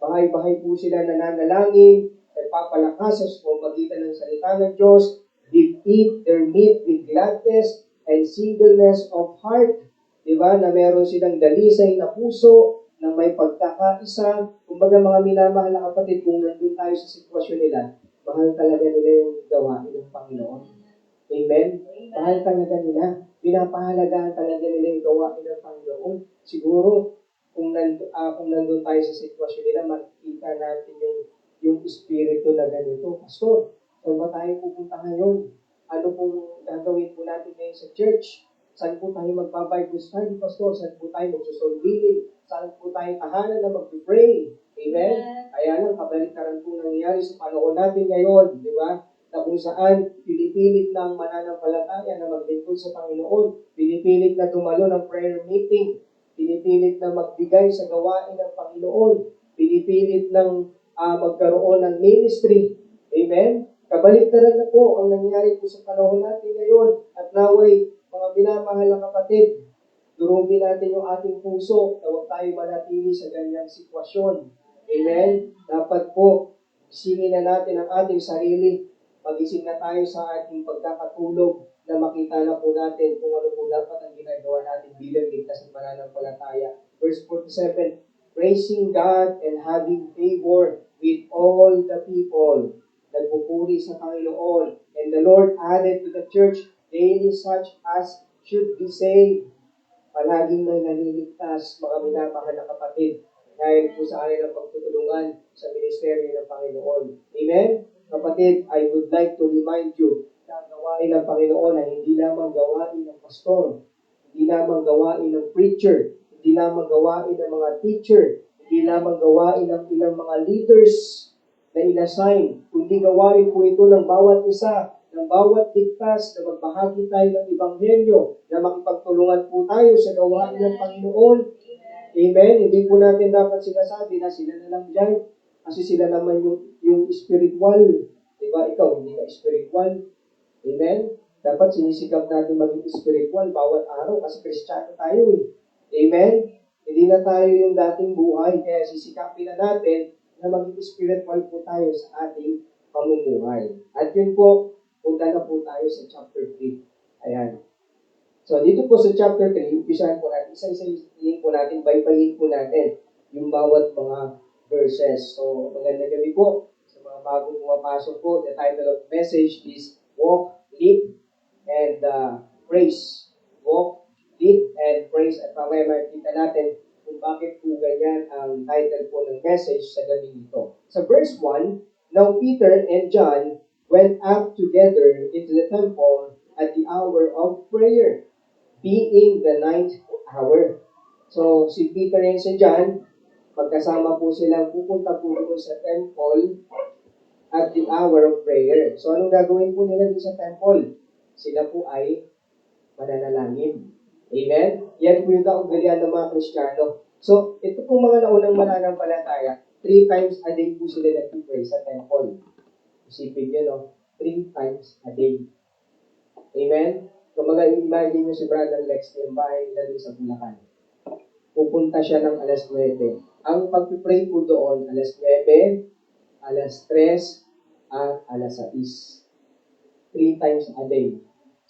Bahay-bahay po sila nananalangin, nagpapalakas sa pamamagitan ng salita ng Diyos. They eat their meat with gladness and singleness of heart. Diba? Na meron silang dalisay na puso, na may pagkakaisa. Kumbaga mga minamahal na kapatid, kung nandun tayo sa sitwasyon nila, mahal talaga nila yung gawain ng Panginoon. Amen? Mahal talaga nila. Pinapahalagaan talaga nila yung gawain ng Panginoon. Siguro, kung nandun tayo sa sitwasyon nila, makikita natin yung espiritu na ganito. Pastor, saan ba tayo pupunta ngayon? Ano pong gagawin po natin ngayon sa church? Saan po tayo magbabible study, Pastor? Saan po tayo magsusolvili? Saan po tayo tahanan na mag-pray? Amen? Kaya lang, kabaliktaran po nangyayari sa panahon natin ngayon, di ba? Na kung saan pinipilit ng mananampalataya na maglingkod sa Panginoon, pinipilit na dumalo ng prayer meeting, pinipilit na magbigay sa gawain ng Panginoon, pinipilit ng magkaroon ng ministry. Amen? Kabaliktaran na po ang nangyayari po sa panahon natin ngayon. At naway, mga minamahal na kapatid, durugin natin yung ating puso na huwag tayo manatili sa ganyang sitwasyon. Amen? Dapat po, isingin na natin ang ating sarili. Magising na tayo sa ating pagkakatulog na makita na po natin kung ano po dapat ang ginagawa natin bilang ligtas at mananampalataya. Verse 47, praising God and having favor with all the people. Nagpupuri sa Panginoon. And the Lord added to the church daily such as should be saved. Palaging may naliligtas, mga minamahal na kapatid, dahil po sa kanilang pagtutulungan sa ministeryo ng Panginoon. Amen? Kapatid, I would like to remind you na ang gawain ng Panginoon ay hindi lamang gawain ng pastor, hindi lamang gawain ng preacher, hindi lamang gawain ng mga teacher, hindi lamang gawain ng ilang mga leaders na inassign, kundi gawain po ito ng bawat isa, ng bawat ligtas na magbahagi tayo ng Ebanghelyo, na makipagtulungan po tayo sa gawain ng Panginoon. Amen? Hindi po natin dapat sinasabi na sila na lang dyan, kasi sila naman yung spiritual. Diba? Ikaw, hindi ka spiritual. Amen? Dapat sinisikap natin maging spiritual bawat araw kasi Kristiyano tayo eh. Amen? Hindi na tayo yung dating buhay, kaya sisikapin na natin na maging spiritual po tayo sa ating pamumuhay. At yun po, punta na po tayo sa chapter 3. Ayan. So, dito po sa chapter 3, umpisahan po natin, isa-isahin po natin, baybayin po natin yung bawat mga verses. So, magandang gabi po sa mga bagong pumapasok po. The title of message is Walk, Live, and Praise. Walk, Live, and Praise. At mamaya makikita natin kung bakit po ganyan ang title po ng message sa gabi nito. Sa verse 1, now Peter and John went up together into the temple at the hour of prayer, being the 9th hour. So, si Peter and si John, magkasama po silang pupunta po doon sa temple at the hour of prayer. So, anong gagawin po nila doon sa temple? Sila po ay mananalangin. Amen? Yan po yung kaugalian ng mga Kristiyano. So, ito pong mga naunang mananampalataya, 3 times a day po sila nag-pray sa temple. Isipin nyo, no? 3 times a day. Amen? Kung mag-imagine nyo si Brother Lex, yung bahay nila doon sa Bulacan. Pupunta siya ng alas 9. Ang pag-pray po doon, alas 9, alas 3, at alas 6. 3 times a day.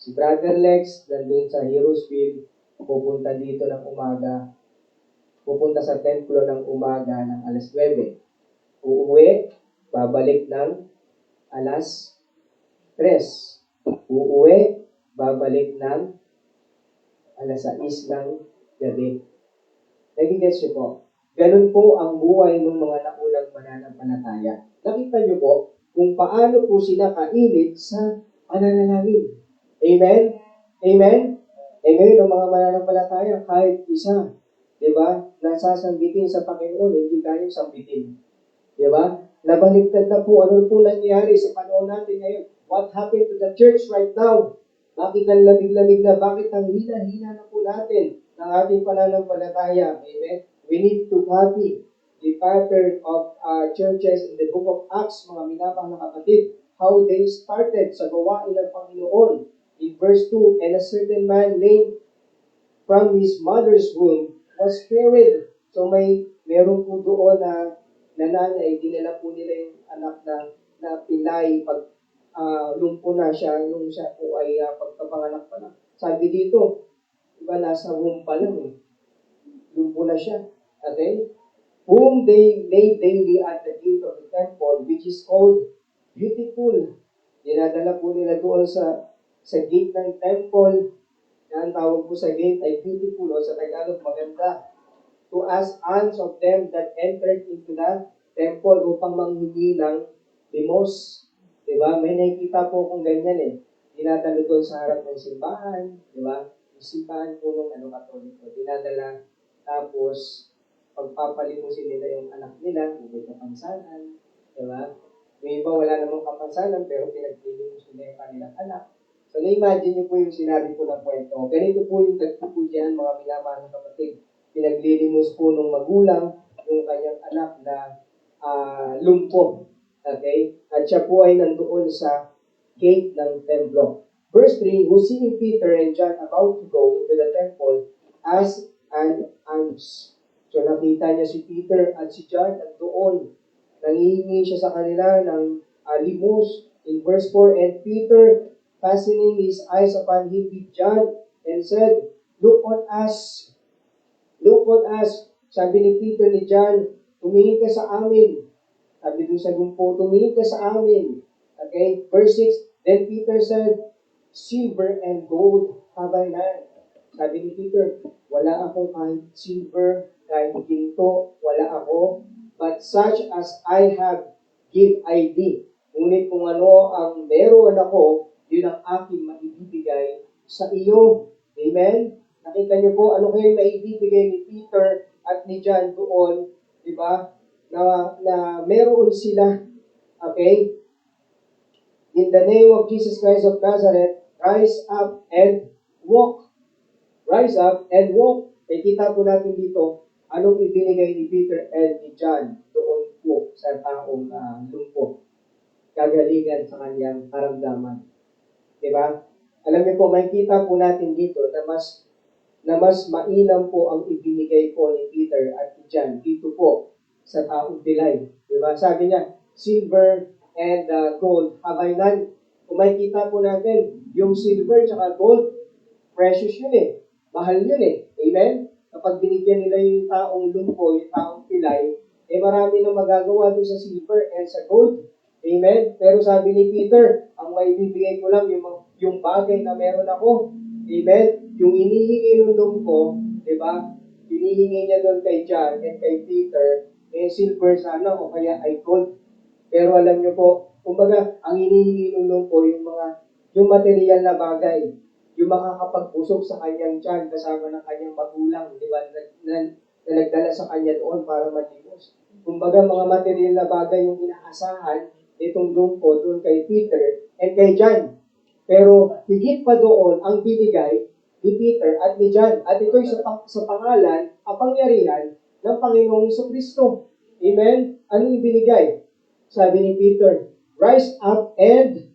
Si Brother Lex, nandun sa Heroesville, pupunta dito ng umaga, pupunta sa templo ng umaga ng alas 9. Uuwi, babalik ng alas 3. Uuwi, babalik ng alas 6 ng gabi. Nagigets niyo po? Ganun po ang buhay ng mga naunang mananampalataya. Nakita niyo po kung paano po sila kainit sa pananalangin. Amen? Amen? Ngayon, ang mga mananampalataya, kahit isa, di ba, nasasambitin sa Panginoon, hindi kayang sambitin. Di ba? Nabaliktad na po, ano po nangyayari sa panahon natin ngayon? What happened to the church right now? Bakit ang lamig-lamig na? Bakit ang hina-hina na po natin ng ating pananampalataya? Amen? We need to copy the pattern of churches in the book of Acts, mga minamahal na kapatid, how they started sa gawain ng Panginoon. In verse 2, and a certain man named from his mother's womb was carried. So meron po doon na na nanay, dinala po nila yung anak na pilay pag lumpo na siya, nung siya po ay pagkapanganak pa lang. Sabi dito, iba nasa womb pa lang eh. Lumpo na siya. Okay? Whom they laid daily at the gate of the temple, which is called Beautiful. Dinadala po nila doon sa gate ng temple. Ang tawag po sa gate ay Beautiful o sa Tagalog maganda. To ask alms of them that entered into the temple upang manghingi ng limos. Diba? May nakikita po kung ganyan eh. Dinadala doon sa harap ng simbahan. Diba? Yung simbahan po ng Katoliko. Dinadala tapos pagpapalimusin nila yung anak nila kung may kapansanan. Diba? Yung iba wala namang kapansanan pero pinaglilimos nila yung kanilang anak. So na-imagine niyo po yung sinabi ko ng kwento. Ganito po yung tagpo po dyan mga minamahal na kapatid. Pinaglilimos po ng magulang yung kanyang anak na lumpo. Okay? At siya po ay nandoon sa gate ng templo. Verse 3, who seeing Peter and John about to go into the temple as an alms. So nakita niya si Peter at si John at doon. Nangihingi siya sa kanila ng limos. In verse 4, and Peter, fastening his eyes upon him with John, and said, Look on us. Look on us. Sabi ni Peter ni John, tumingin ka sa amin. Sabi doon sa lumpo, tumingin ka sa amin. Okay? Verse 6, then Peter said, silver and gold have I none. Sabi ni Peter, wala akong kahit silver, kahit ginto, wala ako. But such as I have, give I thee. Ngunit kung ano ang meron ako, yun ang aking maibibigay sa iyo. Amen? Nakita niyo po, ano kayo maibibigay ni Peter at ni John doon, di ba? Na meron sila, okay? In the name of Jesus Christ of Nazareth, rise up and walk. Rise up and walk. E kita po natin dito, anong ibinigay ni Peter and ni John doon po sa taong lumpo. Kagalingan sa kanyang karamdaman. Diba? Alam niyo po, makikita po natin dito na mas mainam po ang ibinigay po ni Peter at ni John dito po sa taong pilay. Diba? Sabi niya, silver and gold have I none. Kung makikita po natin, yung silver at gold, precious yun eh. Mahal yun eh. Amen? Kapag binigyan nila yung taong lumpo, yung taong pilay, marami nang magagawa doon sa silver and sa gold. Amen? Pero sabi ni Peter, ang maibibigay ko lang yung bagay na meron ako. Amen? Yung inihingi ng lumpo, di ba? Hinihingi niya doon kay John and kay Peter, silver sana o kaya ay gold. Pero alam niyo po, kumbaga, ang hinihingi ng lumpo, yung material na bagay, yung makakapagpusok sa kanyang tiyan kasama ng kanyang magulang, di ba, na nagdala sa kanya doon para malimos. Kumbaga, mga material na bagay yung inaasahan itong lumpo doon kay Peter and kay John. Pero higit pa doon ang binigay ni Peter at ni John. At ito'y sa pangalan, ang pangyarihan ng Panginoong Jesucristo. Amen? Anong ibinigay? Sabi ni Peter, rise up and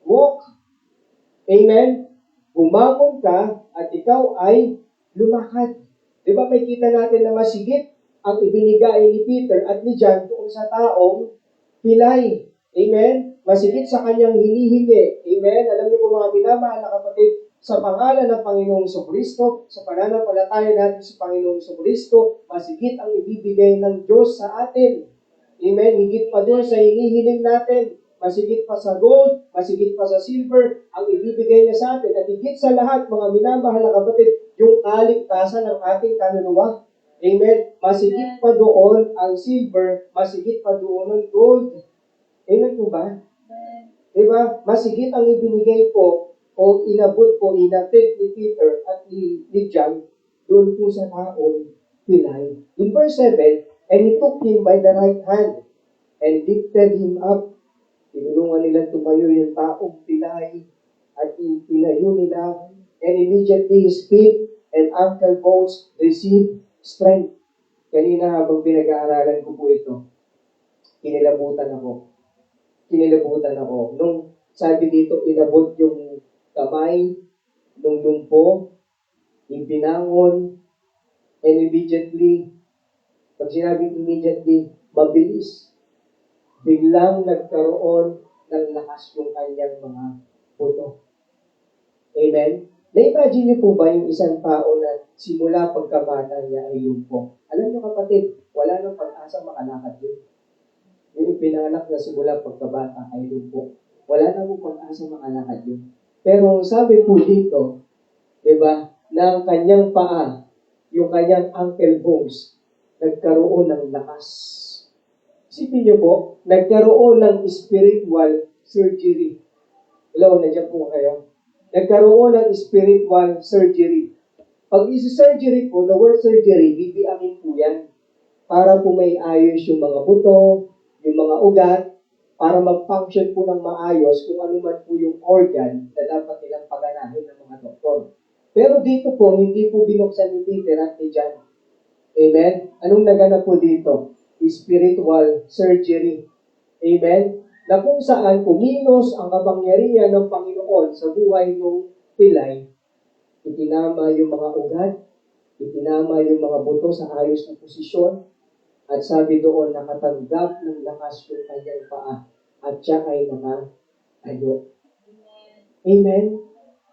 walk. Amen? Bumangon ka at ikaw ay lumakad. Di ba may kita natin na masigit ang ibinigay ni Peter at ni John doon sa taong pilay. Amen? Masigit sa kanyang hinihingi. Amen? Alam niyo po mga minamahal na kapatid, sa pangalan ng Panginoong Jesucristo, sa pananampalataya natin sa Panginoong Jesucristo, masigit ang ibibigay ng Diyos sa atin. Amen? Higit pa doon sa hinihiling natin. Masigit pa sa gold, masigit pa sa silver, ang ibibigay niya sa atin. At higit sa lahat, mga minamahal na kapatid, yung kaligtasan ng ating kaluluwa. Amen? Masigit pa doon ang silver, masigit pa doon ang gold. Amen po ba? Diba? Masigit ang ibinigay po o inabot po, inatid ni Peter at ni John doon po sa taong pilay. In verse 7, and he took him by the right hand and lifted him up. Tinulungan nila tumayo yung taong pilay at tinayo nila, and immediately his feet and ankle bones received strength. Kanina habang pinag-aaralan ko po ito, kinilabutan ako. Nung sabi dito, inabot yung kamay, nung lumpo, ibinangon, and immediately, pag sinabing immediately, mabilis, biglang nagkaroon ng lakas yung kanyang mga buto. Amen? Na-imagine niyo po ba yung isang tao na simula pagkabata niya ay lumpo? Alam niyo kapatid, wala nang pag-asa makalakad yun. Yung ipinanganak na simula pagkabata ay lumpo. Wala nang pag-asa makalakad yun. Pero sabi po dito, di ba, na ang kanyang paa, yung kanyang ankle bones, nagkaroon ng lakas. Isipin niyo po, nagkaroon ng spiritual surgery. Hello, nandiyan po kayo. Nagkaroon ng spiritual surgery. Pag isi-surgery po, the word surgery, bibiamin po yan. Para po may ayos yung mga buto, yung mga ugat, para mag-function po ng maayos kung ano man po yung organ na dapat nilang paganahin ng mga doktor. Pero dito po, hindi po binuksan ni Peter at ni John. Amen? Anong naganap po dito? Spiritual surgery. Amen? Na kung saan kumilos ang kapangyarihan ng Panginoon sa buhay ng pilay, itinama yung mga ugat, itinama yung mga buto sa ayos na posisyon, at sabi doon, nakatanggap ng lakas yung kanyang paa, at siya ay nakatayo. Amen?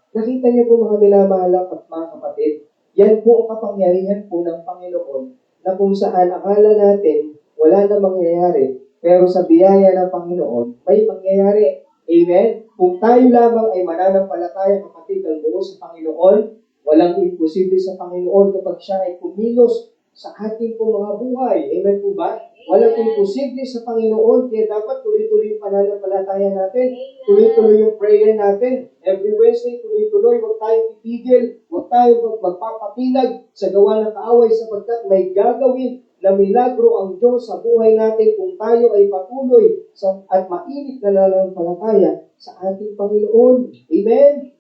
Nakita niyo po mga minamahal at mga kapatid, yan po ang kapangyarihan po ng Panginoon, na kung saan akala natin wala na mangyayari, pero sa biyaya ng Panginoon, may mangyayari. Amen? Kung tayo lamang ay mananampalataya, kapatid, ang buo sa Panginoon, walang imposible sa Panginoon kapag siya ay kumilos sa ating pong mga buhay. Amen po ba? Walang imposible sa Panginoon, kaya dapat tuloy-tuloy yung pananampalataya natin, tuloy-tuloy yung prayer natin. Every Wednesday, tuloy-tuloy, huwag tayong titigil, huwag tayong magpapatinag sa gawa ng kaaway sapagkat may gagawin na milagro ang Diyos sa buhay natin kung tayo ay patuloy at mainit na nananampalataya sa ating Panginoon. Amen?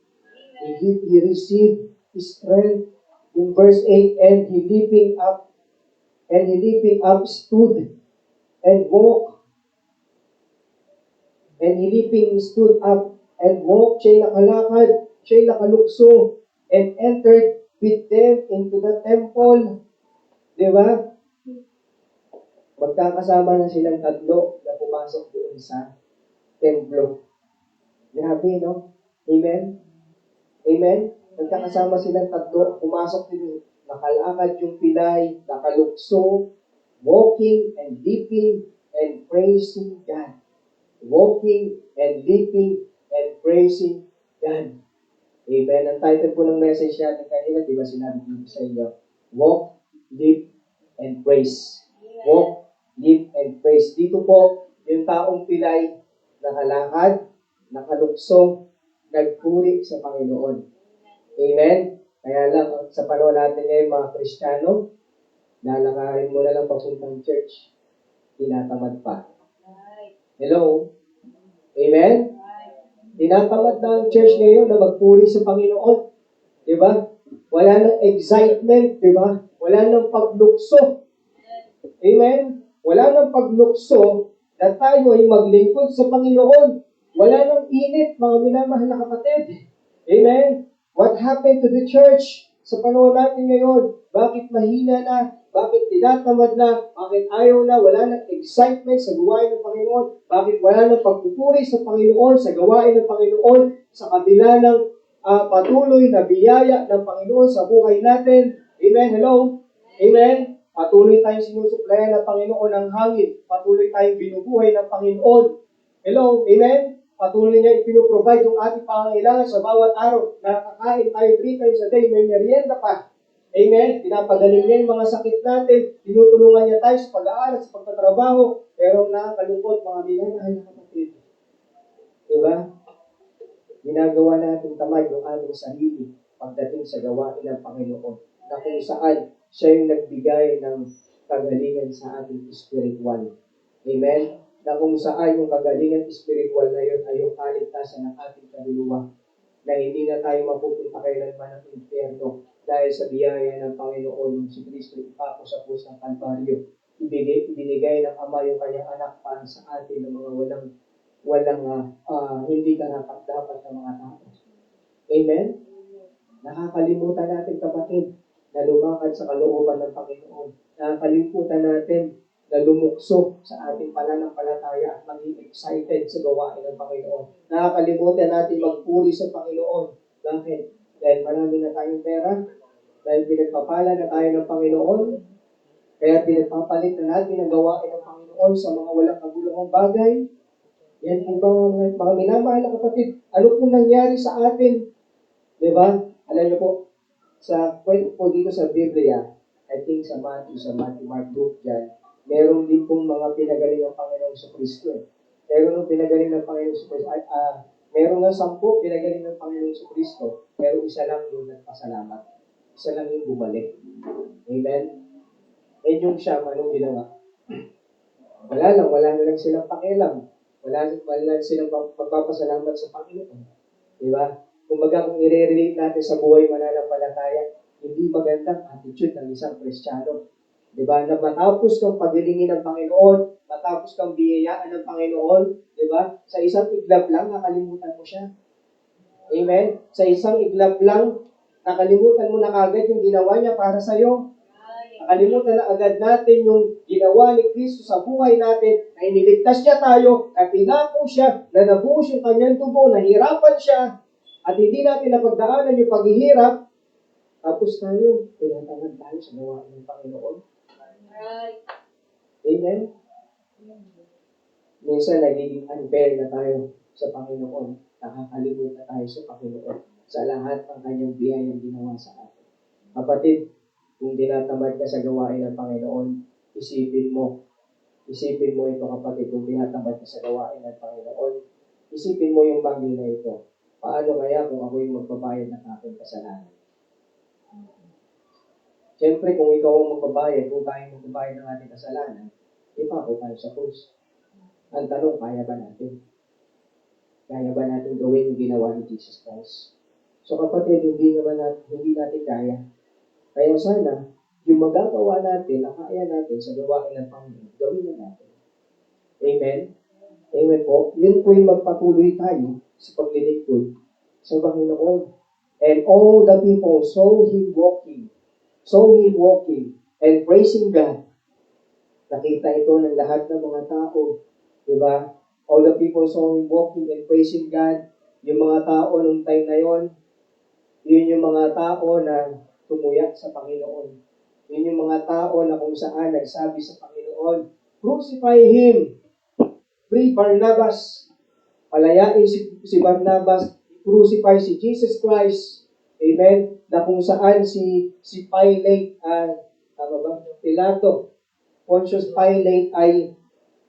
He received strength in verse 8, and he leaping up stood and walked. And he stood up and walked. Siya'y nakalakad, siya'y nakalukso, and entered with them into the temple. Diba? Magkakasama na silang tatlo na pumasok doon sa templo. Grabe, no? Amen? Amen? Magkakasama silang tatlo, pumasok din, nakalakad yung pilay, nakalukso, walking and leaping and praising God. Walking and leaping and praising God. Amen? Ang title po ng message natin kanina, di ba sinabi ko sa inyo? Walk, leap, and praise. Walk, leap, and praise. Dito po, yung taong pilay, nakalakad, nakalukso, nagpuri sa Panginoon. Amen? Kaya lang, sa panahon natin ngayon, mga Kristiyano, lalakarin mo na lang papuntang church. Tinatamad pa. Hello? Amen? Tinatamad na ang church ngayon na magpuri sa Panginoon. Diba? Wala nang excitement, diba? Wala nang paglukso. Amen? Wala nang paglukso na tayo ay maglingkod sa Panginoon. Wala nang init, mga minamahal na kapatid. Amen? What happened to the church sa panahon natin ngayon? Bakit mahina na? Bakit tinatamad na? Bakit ayaw na? Wala nang excitement sa gawain ng Panginoon? Bakit wala nang pagpupuri sa Panginoon, sa gawain ng Panginoon, sa kabila ng patuloy na biyaya ng Panginoon sa buhay natin? Amen? Hello? Amen? Patuloy tayong sinusuplayan ng Panginoon ng hangin. Patuloy tayong binubuhay ng Panginoon. Hello? Amen? Patuloy niya ipinoprovide yung ating pangangailangan sa bawat araw. Nakakain tayo 3 times a day, may merienda pa. Amen? Pinapagaling niya yung mga sakit natin. Tinutulungan niya tayo sa pag-aaral, sa pagtatrabaho. Pero nakakalungkot, mga minamahal na kapatid. Diba? Ginagawa natin tamad yung aming sarili pagdating sa gawain ng Panginoon. Na kung saan siya yung nagbigay ng kagalingan sa ating spiritual. Amen? Na kung saan yung kagalingan spiritual na yun ay yung kaligtasan ng ating kaluluwa, na hindi na tayo mapupunta kailanman ng impyerno dahil sa biyaya ng Panginoon si Kristo ipako sa pusang Kalbaryo. Ibinigay ng Ama yung kanyang anak para sa atin ng mga walang hindi karapat-dapat ng mga tao. Amen? Nakakalimutan natin, kapatid, na lumakad sa kalooban ng Panginoon. Nakakalimutan natin na lumukso sa ating pananampalataya at maging excited sa gawain ng Panginoon. Nakakalimutan natin magpuri sa Panginoon. Bakit? Dahil marami na tayong pera, dahil pinagpapala na tayo ng Panginoon, kaya pinagpapalit na natin ang gawain ng Panginoon sa mga walang kabuluhang bagay. Yan po ba mga minamahal na kapatid? Ano po nangyari sa atin? Diba? Alam niyo po, sa kwento po dito sa Biblia, I think sa Matthew, Mark, Luke dyan, meron din pong mga pinagaling ng Panginoon sa Kristo. Meron ng pinagaling ng Panginoon sa Kristo. Meron nga 10 pinagaling ng Panginoon sa Kristo, pero isa lang yung nagpasalamat. Isa lang yung bumalik. Amen? Eh yung siya, anong ginawa? Wala na lang silang pakialam. Wala silang magpapasalamat sa Panginoon. Diba? Kumbaga kung i-relate natin sa buhay mananampalataya, hindi magandang attitude ng isang Kristiyano. Diba? Na matapos kang paglilingin ng Panginoon, matapos kang biyayaan ng Panginoon, diba? Sa isang iglap lang, nakalimutan mo siya. Amen? Sa isang iglap lang, nakalimutan mo na agad yung ginawa niya para sa'yo. Nakalimutan na agad natin yung ginawa ni Kristo sa buhay natin, na iniligtas niya tayo, na pinako siya, na nabuhos yung kanyang dugo, nahirapan siya, at hindi natin napagdaanan yung paghihirap, tapos tayo, tinatamad tayo sa gawain ng Panginoon. Amen? Minsan nagiging unfair na tayo sa Panginoon. Nakakalimutan na tayo sa Panginoon sa lahat ng kanyang biyayang ginawa sa atin. Kapatid, kung tinatamad ka sa gawain ng Panginoon, isipin mo ito kapatid, kung tinatamad ka sa gawain ng Panginoon, isipin mo yung bagay na ito. Paano kaya kung ako yung magbabayad ng aking kasalanan? Siyempre, kung ikaw ang magbabayad, kung tayo magbabayad ng ating kasalanan, ipako tayo sa krus. Ang tanong, kaya ba natin? Kaya ba natin gawin yung ginawa ni Jesus Christ? So kapatid, hindi natin kaya. Kaya sana, yung magagawa natin, nakaya natin sa gawain ng Panginoon, gawin na natin. Amen? Amen po. Yun po yung magpatuloy tayo sa paglilingkod sa Panginoon. And all the people saw him walking and praising God. Nakita ito ng lahat ng mga tao. Diba? All the people saw him walking and praising God. Yung mga tao nung time na yon, yun yung mga tao na tumuyak sa Panginoon. Yun yung mga tao na kung saan nagsabi sa Panginoon, crucify him, free Barnabas. Palayain si Barnabas, crucify si Jesus Christ. Amen? Na kung saan si Pilate, Pilato, Pontius Pilate ay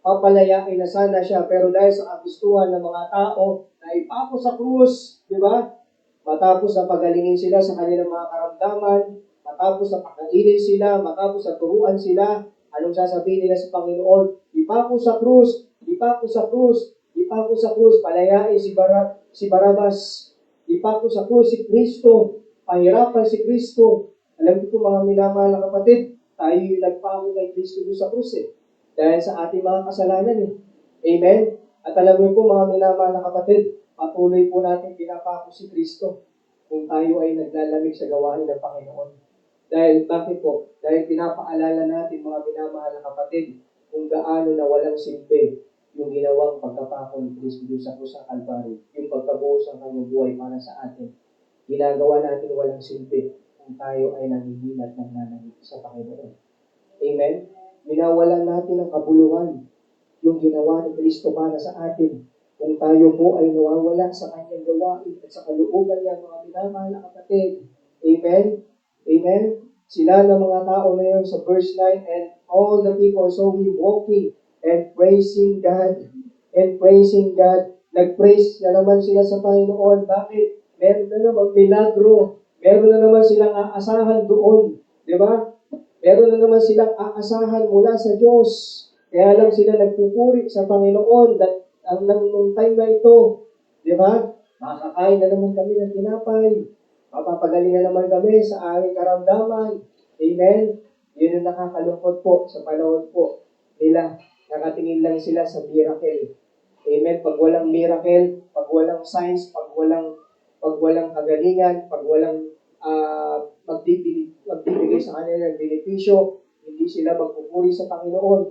papalayain na sana siya, pero dahil sa kagustuhan ng mga tao na ipako sa krus, di ba? Matapos na pagalingin sila sa kanilang mga karamdaman, matapos na pakainin sila, matapos na turuan sila, anong sasabihin nila sa Panginoon? Ipako sa krus, ipako sa krus, ipako sa krus, palayain si Barabas, ipako sa krus si Kristo, pahirapan si Kristo. Alam ko mga minamahal na kapatid, tayo yung nagpako kay Kristo sa krus dahil sa ating mga kasalanan Amen? At alam niyo po mga minamahal na kapatid, patuloy po natin pinapako si Kristo kung tayo ay naglalamig sa gawain ng Panginoon. Dahil bakit po? Dahil pinapaalala natin mga minamahal na kapatid kung gaano na walang silbi yung ginawang pagkapako ni Kristo sa krus ng Kalbaryo, yung pagkabuhos ng kanyang buhay para sa atin. Ginagawa natin walang silbi kung tayo ay nangihinat ng nanamig sa Panginoon. Amen? Minawalan natin ang kabuluhan yung ginawa ni Kristo para sa atin. Kung tayo po ay nawawala sa kanyang gawain at sa kalooban niya, mga minamahal na kapatid. Amen? Amen? Sila ng mga tao na yun sa verse 9, and all the people saw him walking and praising God. And praising God. Nag-praise na naman sila sa Panginoon. Bakit? Meron na naman milagro. Meron na naman silang aasahan doon. Di ba? Meron na naman silang aasahan mula sa Diyos. Kaya lang sila nagpupuri sa Panginoon nung time na ito. Di ba? Makakain na naman kami ng tinapay. Mapapagaling na naman kami sa aming karamdaman. Amen? Yun yung nakakalungkot po sa panahon po nila. Nakatingin lang sila sa miracle. Amen? Pag walang miracle, pag walang signs, pag walang kagalingan, pag walang magbibigay sa kanila ng benepisyo, hindi sila magpupuri sa Panginoon.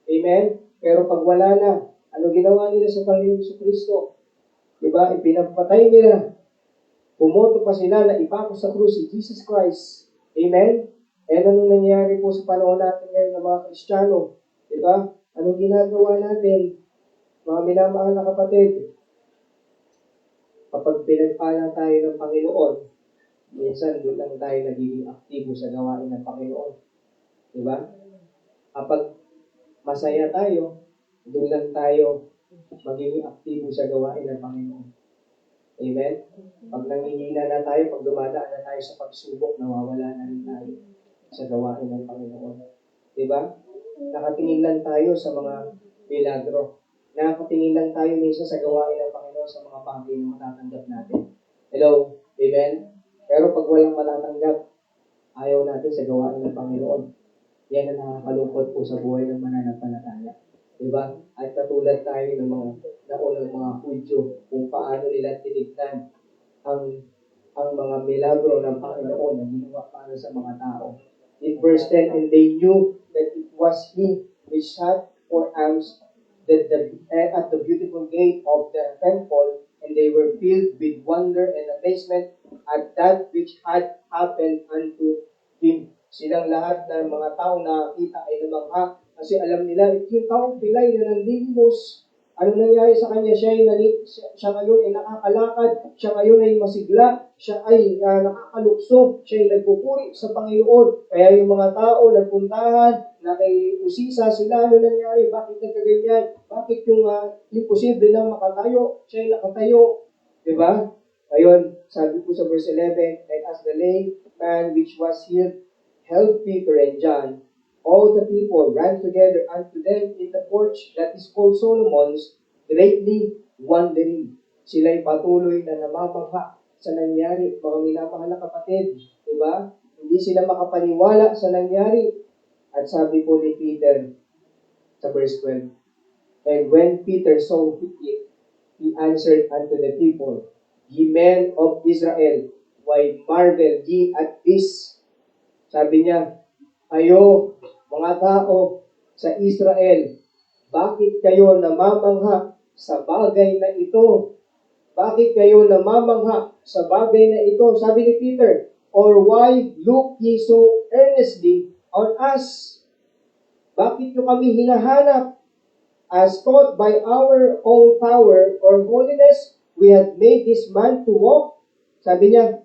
Amen? Pero pag wala na, ano ginawa nila sa Panginoong Kristo? Diba? Ipinapatay nila. Pumoto pa sila na ipako sa krus si Jesus Christ. Amen? And anong nangyayari po sa panahon natin ngayon ng mga Kristiyano? Diba? Anong ginagawa natin? Mga minamahal na kapatid, kapag pinagpala tayo ng Panginoon, minsan doon lang tayo nagiging aktibo sa gawain ng Panginoon. Diba? Kapag masaya tayo, doon lang tayo magiging aktibo sa gawain ng Panginoon. Amen? Pag nangihina na tayo, pag dumadaan na tayo sa pagsubok, nawawala na rin tayo sa gawain ng Panginoon. Diba? Nakatingin lang tayo sa mga milagro. Nakatingin lang tayo minsan sa gawain ng Panginoon sa mga bagay na matatanggap natin. Hello? Amen? Pero pag walang matatanggap, ayaw natin sa gawain ng Panginoon. Yan ang nakakalungkot po sa buhay ng mananampalataya. Diba? At katulad tayo ng mga naunang mga Hudyo kung paano nila tinignan ang mga milagro ng Panginoon na ginawa para sa mga tao. In verse 10, and they knew that it was He which sat for alms at the beautiful gate of the temple, and they were filled with wonder and amazement at that which had happened unto Him. Silang lahat ng mga tao na kita ay namangha kasi alam nila, yung taong pilay na nanlilimos, ano nangyari sa kanya? Siya ngayon ay nakakalakad, siya ngayon ay masigla, siya ay nakakalukso, siya ay nagpupuri sa Panginoon. Kaya yung mga tao nagpuntahan, na kay usisa sila, ano nangyari? Bakit nagkaganyan? Bakit yung imposible na makatayo? Siya ay nakatayo. Diba? Ayun, sabi po sa verse 11, and as the lame man which was healed held Peter and John, all the people ran together unto them in the porch that is called Solomon's, greatly wondering. Sila'y patuloy na namamangha sa nangyari, mga minamahal na kapatid. Diba? Hindi sila makapaniwala sa nangyari. At sabi po ni Peter sa verse 12, and when Peter saw it, he answered unto the people, ye men of Israel, why marvel ye at this? Sabi niya, kayo, mga tao sa Israel, bakit kayo namamangha sa bagay na ito? Bakit kayo namamangha sa bagay na ito? Sabi ni Peter, or why look ye so earnestly on us? Bakit nyo kami hinahanap? As taught by our own power or holiness, we had made this man to walk. Sabi niya,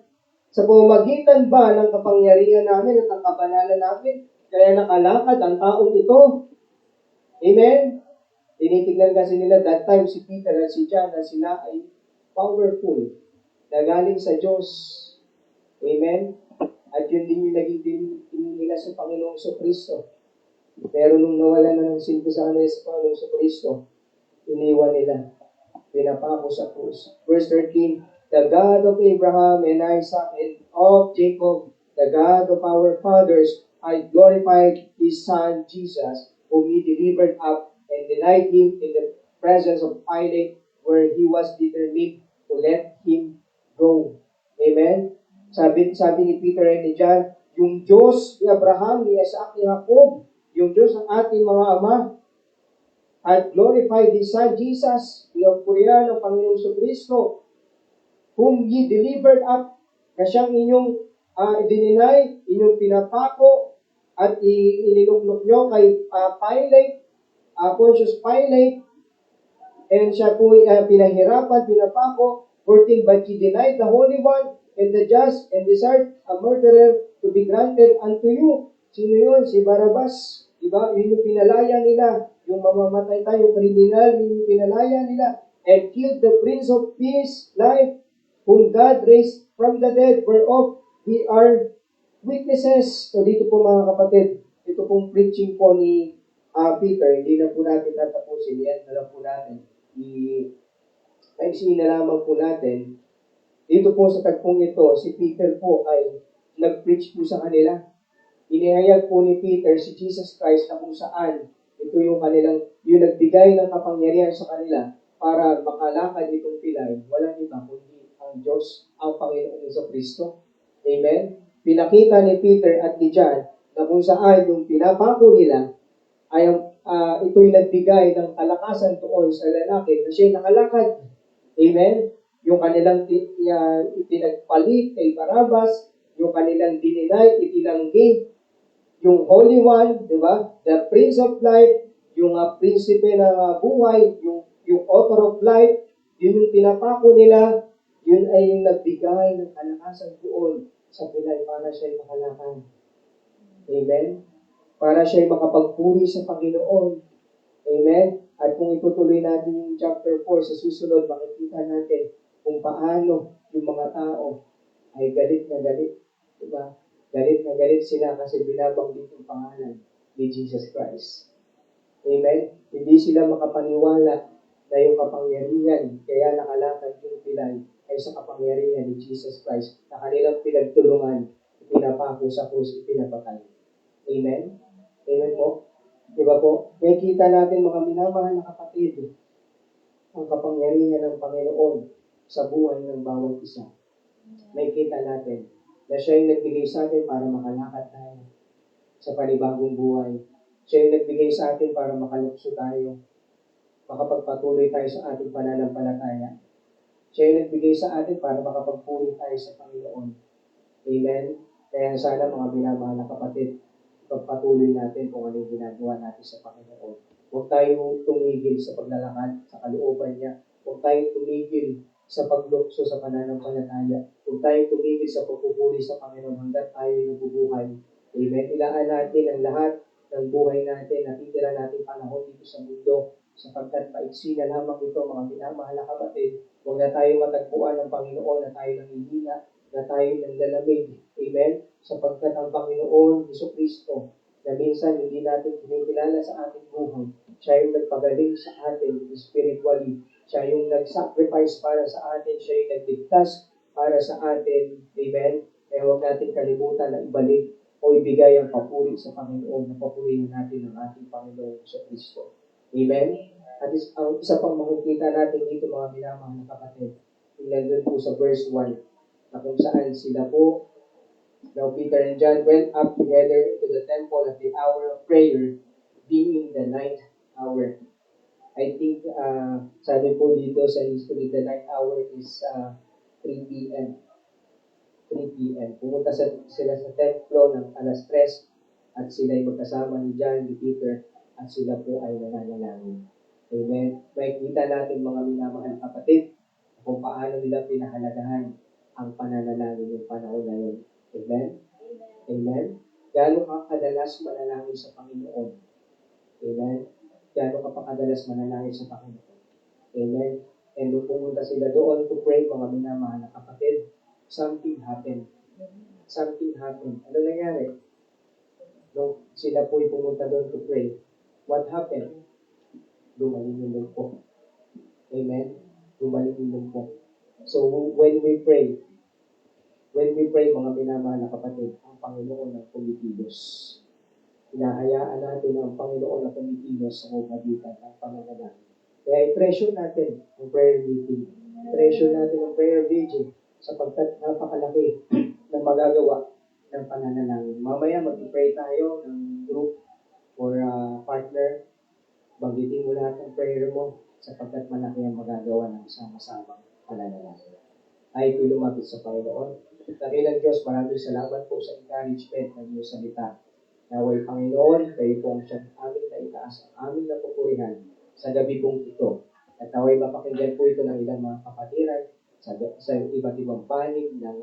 sa pamamagitan ba ng kapangyarihan namin at ang kabanalan namin, kaya nakalakad ang taong ito? Amen? Tinitignan kasi nila that time si Peter at si John na sila ay powerful na galing sa Diyos. Amen? At yun din yung naging din nila sa Panginoong Kristo. Pero nung nawala na ng silbi sa kanila sa Panginoong Kristo, iniwan nila. Pinapako sa krus. Verse 13, the God of Abraham and Isaac and of Jacob, the God of our fathers, I glorified His Son Jesus, whom He delivered up and denied Him in the presence of Pilate, where He was determined to let Him go. Amen? Sabi ni Peter and ni John, yung Diyos ni Abraham, ni Isaac, ni Jacob, yung Diyos ng ating mga ama, had glorified His Son Jesus, pinagpurihan ng Panginoong Kristo, whom He delivered up, na siyang inyong dininay, inyong pinapako, at iniluklok nyo kay Pilate, Pontius Pilate, and siya po pinahirapan, pinapako, 14, but ye denied the Holy One, and the just, and desired a murderer to be granted unto you. Sino yun? Si Barabbas. Diba? Yun yung pinalaya nila. Yung mamamatay tayo, kriminal, yun yung pinalaya nila. And killed the Prince of Peace, life, whom God raised from the dead, whereof we are witnesses. So dito po mga kapatid, ito pong preaching po ni Peter, hindi na po natin tatapusin. Yan na lang po natin. Paisinin na lamang po natin. Dito po sa tagpong ito, si Peter po ay nag-preach po sa kanila. Inihayag po ni Peter si Jesus Christ na kung saan ito yung nagbigay ng kapangyarihan sa kanila para makalakad itong pilay. Walang iba kundi ang Diyos, ang Panginoong Kristo. Amen? Pinakita ni Peter at ni John na kung saan yung pinapako nila ay ang ito'y nagbigay ng kalakasan doon sa lalaki na siya'y nakalakad. Amen? Yung kanilang ipinagpalit kay Barabas, yung kanilang dininay, itinanggi, yung Holy One, di ba? The Prince of Life, yung prinsipe ng buhay, yung author of life, yun yung pinapako nila, yun ay yung nagbigay ng kalakasan doon sa pilay para siya'y makalakad. Amen? Para siya'y makapagpuri sa Panginoon. Amen? At kung itutuloy natin yung chapter 4 sa susunod, makikita natin kung paano yung mga tao ay galit na galit. Diba? Galit na galit sila kasi binabanggit yung pangalan ni Jesus Christ. Amen? Hindi sila makapaniwala na yung kapangyarihan, kaya nakalakad yung pilay ay sa kapangyarihan ni Jesus Christ na kanilang pinagtulungan, pinapako sa krus, ipinapatay. Amen? Amen po? Diba po? May kita natin mga minamahal na kapatid, ang kapangyarihan ng Panginoon sa buhay ng bawat isa. May kita natin na siya yung nagbigay sa atin para makalakad tayo sa panibagong buhay. Siya yung nagbigay sa atin para makalukso tayo, makapagpatuloy tayo sa ating pananampalataya. Siya yung nagbigay sa atin para makapagpuri tayo sa Panginoon. Amen? Kaya sana mga minamahal na kapatid, pagpatuloy natin kung ano yung ginagawa natin sa Panginoon. Huwag tayong tumigil sa paglalakad sa kalooban niya. Huwag tayong tumigil sa paglukso sa pananampalataya. Huwag tayong tumigil sa pagpupuri sa Panginoon hanggang tayo nabubuhay. Amen. Ilaan natin ang lahat ng buhay natin, natitira natin panahon dito sa mundo, sapagkat paiksi na lamang ito, mga minamahal na kapatid. Huwag na tayo matagpuan ng Panginoon na tayo nanghihina, na tayo nanlalamig. Amen? Sapagkat ang Panginoon, Jesucristo, na minsan hindi natin kinikilala sa ating buhay, siya yung nagpagaling sa atin spiritually. Siya yung nag-sacrifice para sa atin. Siya yung nagligtas para sa atin. Amen? Kaya huwag natin kalimutan na ibalik o ibigay ang papuri sa Panginoon na papurihin natin ang ating Panginoon sa Kristo. Amen? At ang isa pang makikita natin dito mga minamahal na kapatid, nandun po sa verse 1, na kung saan sila po, now Peter and John went up together to the temple at the hour of prayer, being the ninth hour. I think, sabi po dito sa history, the ninth hour is 3 p.m. 3 p.m. Pumunta sila sa templo ng alas 3 at sila ay magkasama ni John, ni Peter, at sila po ay nananalangin. Amen. Makikita natin mga minamahal kapatid kung paano nila pinahalagahan ang pananalangin ng panahon na yun. Amen? Amen? Gano'n ka kadalas manalangin sa Panginoon? Amen? Gano'n ka pa kadalas manalangin sa Panginoon? Amen? And nung pumunta sila doon to pray, mga minamahal na kapatid, something happened. Something happened. Ano nangyari? Nung sila po'y pumunta doon to pray, what happened? Dumaling yung lungkot. Amen? Dumaling yung lungkot. So, when we pray, mga minamahal na kapatid, ang Panginoon ang kumikilos. Hinahayaan natin ang Panginoon ang kumikilos sa magitan ng pananalangin. Kaya i-treasure natin ang prayer meeting. I-treasure natin ang prayer vigil sapagkat napakalaki ng magagawa ng pananalangin. Mamaya mag-pray tayo ng group or partner. Banggitin mo lahat ng prayer mo sapagkat malaki ang magagawa ng sama-samang pananalangin. Ay ko'y lumapit sa Panginoon. Dakilang Diyos, maraming salamat po sa encouragement ng iyong salita. Naway Panginoon, kayo po ang siyang aming naitaas, ang aming napupurihan sa gabi pong ito. At naway mapakinggan po ito ng ilang mga kapatiran sa iba't ibang panig ng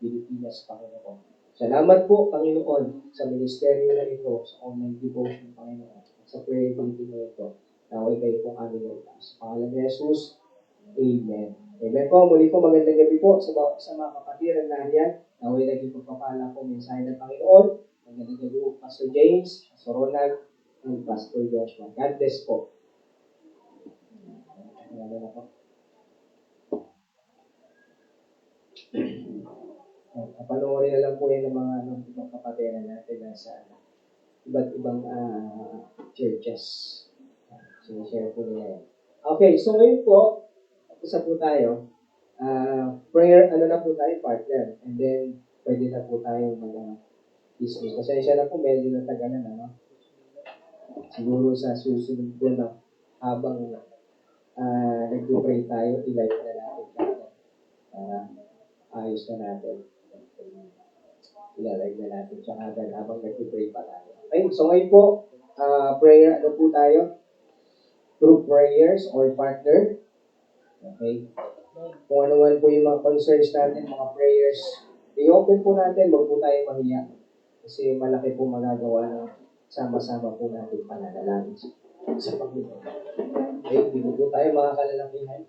Pilipinas, Panginoon. Salamat po, Panginoon, sa ministeryo na ito, sa online devotion, Panginoon, at sa prayer meeting na ito. Naway kayo po ang aming naitaas. Sa pangalan ni Jesus, Amen. Amen po. Muli po magandang gabi po sa mga kapatiran na yan. Naway naging pagpapala po mensahe ng Panginoon. Magandang gabi po, Pastor James, Pastor Ronald, and Pastor Joshua. God bless po. Panoorin na lang po yan ng mga ibang kapatiran natin na sa iba't ibang churches. Sinishare po nila yan. Okay, so ngayon po, isa po tayo. Prayer, na po tayo, partner. And then, pwede na po tayo mag-dismiss. Pasensya na po, medyo natagalan, Siguro sa susunod po na habang nag-pray tayo, i-live na natin kagad para ayos na natin. I-live na natin siya kagad habang nag-pray pa tayo. Okay, so ngayon po, prayer, ano po tayo? Group prayers or partner. Okay. Kung ano man po yung mga concerns natin, mga prayers, i-open po natin, huwag po tayo mahiya. Kasi malaki po magagawa ng sama-sama po natin pananalangin sa Panginoon. Okay, hindi po tayo mga kalalakihan.